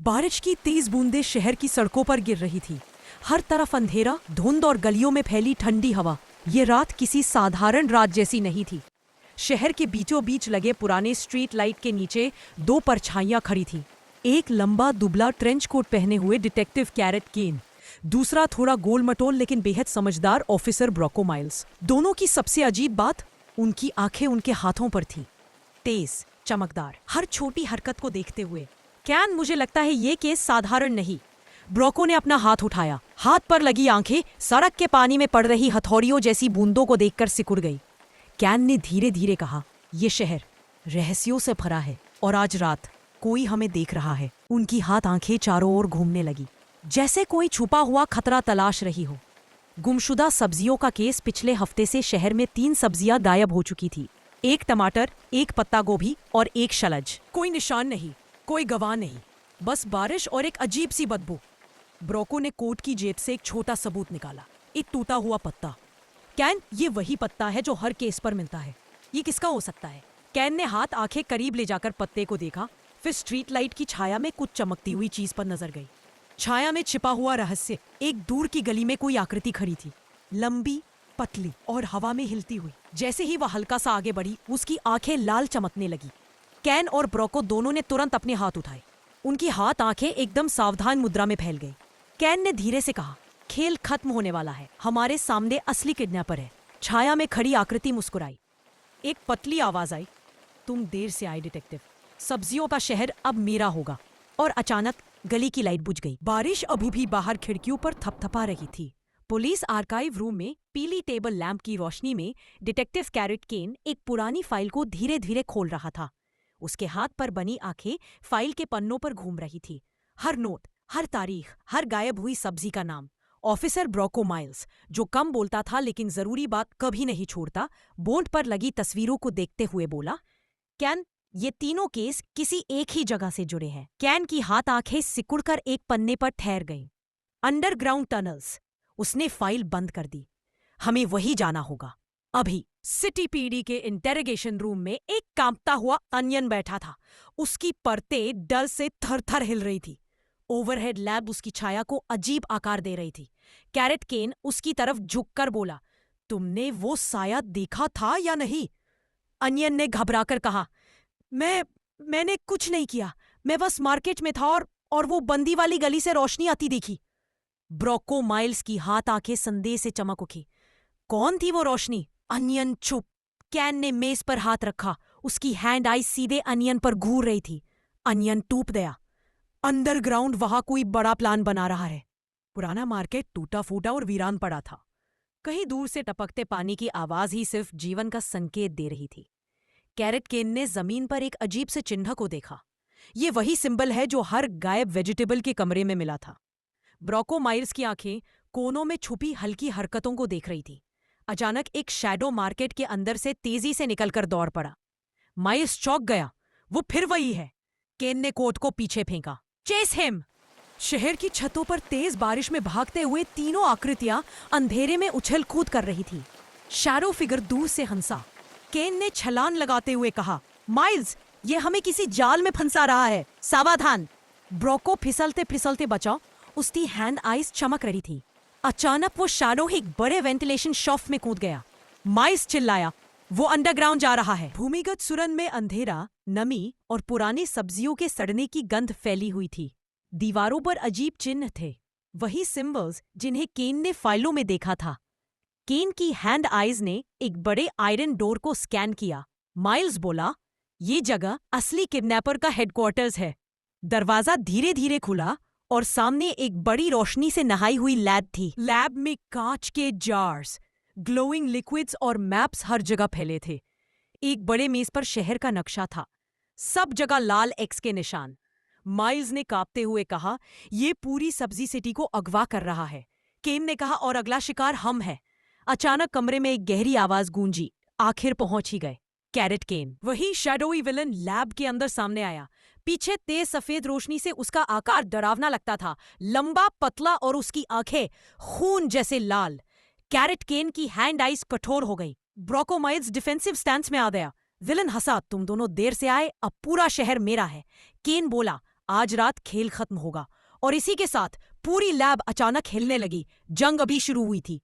बारिश की तेज बूंदें शहर की सड़कों पर गिर रही थी। हर तरफ अंधेरा, धुंध और गलियों में फैली ठंडी हवा। ये रात किसी साधारण रात जैसी नहीं थी। शहर के बीचों बीच लगे पुराने स्ट्रीट लाइट के नीचे दो परछाइयां खड़ी थीं। एक लंबा दुबला ट्रेंच कोट पहने हुए डिटेक्टिव कैरेट केन, दूसरा थोड़ा गोल मटोल लेकिन बेहद समझदार ऑफिसर ब्रोको माइल्स। दोनों की सबसे अजीब बात, उनकी आंखें उनके हाथों पर थीं, तेज, चमकदार, हर छोटी हरकत को देखते हुए। कैन, मुझे लगता है ये केस साधारण नहीं। ब्रोको ने अपना हाथ उठाया। हाथ पर लगी आंखें सड़क के पानी में पड़ रही हथौड़ियों जैसी बूंदों को देखकर सिकुड़ गई। कैन ने धीरे धीरे कहा, ये शहर रहस्यों से भरा है और आज रात कोई हमें देख रहा है। उनकी हाथ आंखें चारों ओर घूमने लगी, जैसे कोई छुपा हुआ खतरा तलाश रही हो। गुमशुदा सब्जियों का केस। पिछले हफ्ते से शहर में 3 सब्जियां गायब हो चुकी थी। एक टमाटर, एक पत्ता गोभी और एक शलज। कोई निशान नहीं, कोई गवाह नहीं, बस बारिश और एक अजीब सी बदबू। ब्रोको ने कोट की जेब से एक छोटा सबूत निकाला, एक टूटा हुआ पत्ता। कैन, ये वही पत्ता है जो हर केस पर मिलता है। ये किसका हो सकता है? कैन ने हाथ आंखें करीब ले जाकर पत्ते को देखा, फिर स्ट्रीट लाइट की छाया में कुछ चमकती हुई चीज पर नजर गई। छाया में छिपा हुआ रहस्य। एक दूर की गली में कोई आकृति खड़ी थी, लंबी, पतली और हवा में हिलती हुई। जैसे ही वह हल्का सा आगे बढ़ी, उसकी आंखें लाल चमकने लगी। कैन और ब्रोको दोनों ने तुरंत अपने हाथ उठाए। उनकी हाथ आंखें एकदम सावधान मुद्रा में फैल गई। कैन ने धीरे से कहा, खेल खत्म होने वाला है, हमारे सामने असली किडनैपर है। छाया में खड़ी आकृति मुस्कुराई। एक पतली आवाज आई, तुम देर से आए डिटेक्टिव, सब्जियों का शहर अब मेरा होगा। और अचानक गली की लाइट बुझ गई। बारिश अभी भी बाहर खिड़कियों पर थपथपा रही थी। पुलिस आर्काइव रूम में पीली टेबल लैंप की रोशनी में डिटेक्टिव कैरेट केन एक पुरानी फाइल को धीरे धीरे खोल रहा था। उसके हाथ पर बनी आंखें फाइल के पन्नों पर घूम रही थी। हर नोट, हर तारीख, हर गायब हुई सब्जी का नाम। ऑफिसर ब्रोको माइल्स, जो कम बोलता था लेकिन जरूरी बात कभी नहीं छोड़ता, बोर्ड पर लगी तस्वीरों को देखते हुए बोला, कैन, ये तीनों केस किसी एक ही जगह से जुड़े हैं। कैन की हाथ आंखें सिकुड़कर एक पन्ने पर ठहर गईं। Underground tunnels. उसने फाइल बंद कर दी। हमें वही जाना होगा अभी। सिटी पीडी के इंटेरोगेशन रूम में एक कांपता हुआ अनियन बैठा था। उसकी परतें डर से थर-थर हिल रही थी। ओवरहेड लैब उसकी छाया को अजीब आकार दे रही थी। कैरेट केन उसकी तरफ झुककर बोला, तुमने वो साया देखा था या नहीं? अनियन ने घबराकर कहा, मैंने कुछ नहीं किया, मैं बस मार्केट में था और वो बंदी वाली गली से रोशनी आती देखी। ब्रोको माइल्स की हाथ आंखें संदेह से चमक उठी। कौन थी वो रोशनी? अनियन चुप। कैन ने मेज पर हाथ रखा। उसकी हैंड आई सीधे अनियन पर घूर रही थी। अनियन टूट गया। अंडरग्राउंड वहां कोई बड़ा प्लान बना रहा है। पुराना मार्केट टूटा फूटा और वीरान पड़ा था। कहीं दूर से टपकते पानी की आवाज ही सिर्फ जीवन का संकेत दे रही थी। कैरेट केन ने जमीन पर एक अजीब से चिन्ह को देखा। ये वही सिंबल है जो हर गायब वेजिटेबल के कमरे में मिला था। ब्रोको माइल्स की आंखें कोनों में छुपी हल्की हरकतों को देख रही थी। अचानक एक शैडो मार्केट के अंदर से तेजी से निकलकर दौड़ पड़ा। माइल्स चौंक गया। वो फिर वही है। केन ने कोट को पीछे फेंका। Chase him! शहर की छतों पर तेज बारिश में भागते हुए तीनों आकृतियां अंधेरे में उछल कूद कर रही थी। शैडो फिगर दूर से हंसा। केन ने छलांग लगाते हुए कहा, माइल्स, ये हमें किसी जाल में फंसा रहा है, सावधान! ब्रोको फिसलते फिसलते बचा। उसकी हैंड आइज चमक रही थी। अचानक वो शैडो एक बड़े वेंटिलेशन शॉफ्ट में कूद गया। माइल्स चिल्लाया, वो अंडरग्राउंड जा रहा है। भूमिगत सुरंग में अंधेरा, नमी और पुरानी सब्जियों के सड़ने की गंध फैली हुई थी। दीवारों पर अजीब चिन्ह थे, वही सिंबल्स जिन्हें केन ने फाइलों में देखा था। केन की हैंड आइज ने एक बड़े आयरन डोर को स्कैन किया। माइल्स बोला, ये जगह असली किडनैपर का हेडक्वार्टर्स है। दरवाजा धीरे धीरे खुला और सामने एक बड़ी रोशनी से नहाई हुई लैब थी। लैब में कांच के जार्स, ग्लोइंग लिक्विड्स और मैप्स हर जगह फैले थे। एक बड़े मेज पर शहर का नक्शा था, सब जगह लाल एक्स के निशान। माइल्स ने कांपते हुए कहा, ये पूरी सब्जी सिटी को अगवा कर रहा है। केन ने कहा, और अगला शिकार हम है। अचानक कमरे में एक गहरी आवाज गूंजी। आखिर पहुंच ही गए। कैरेट केन, वही शैडोई विलन, लैब के अंदर सामने आया। पीछे तेज सफेद रोशनी से उसका आकार डरावना लगता था, लंबा, पतला और उसकी आंखें खून जैसे लाल। कैरेट केन की हैंड आइज कठोर हो गई। ब्रोको माइल्स डिफेंसिव स्टैंस में आ गया। विलन हंसा, तुम दोनों देर से आए, अब पूरा शहर मेरा है। केन बोला, आज रात खेल खत्म होगा। और इसी के साथ पूरी लैब अचानक हिलने लगी। जंग अभी शुरू हुई थी।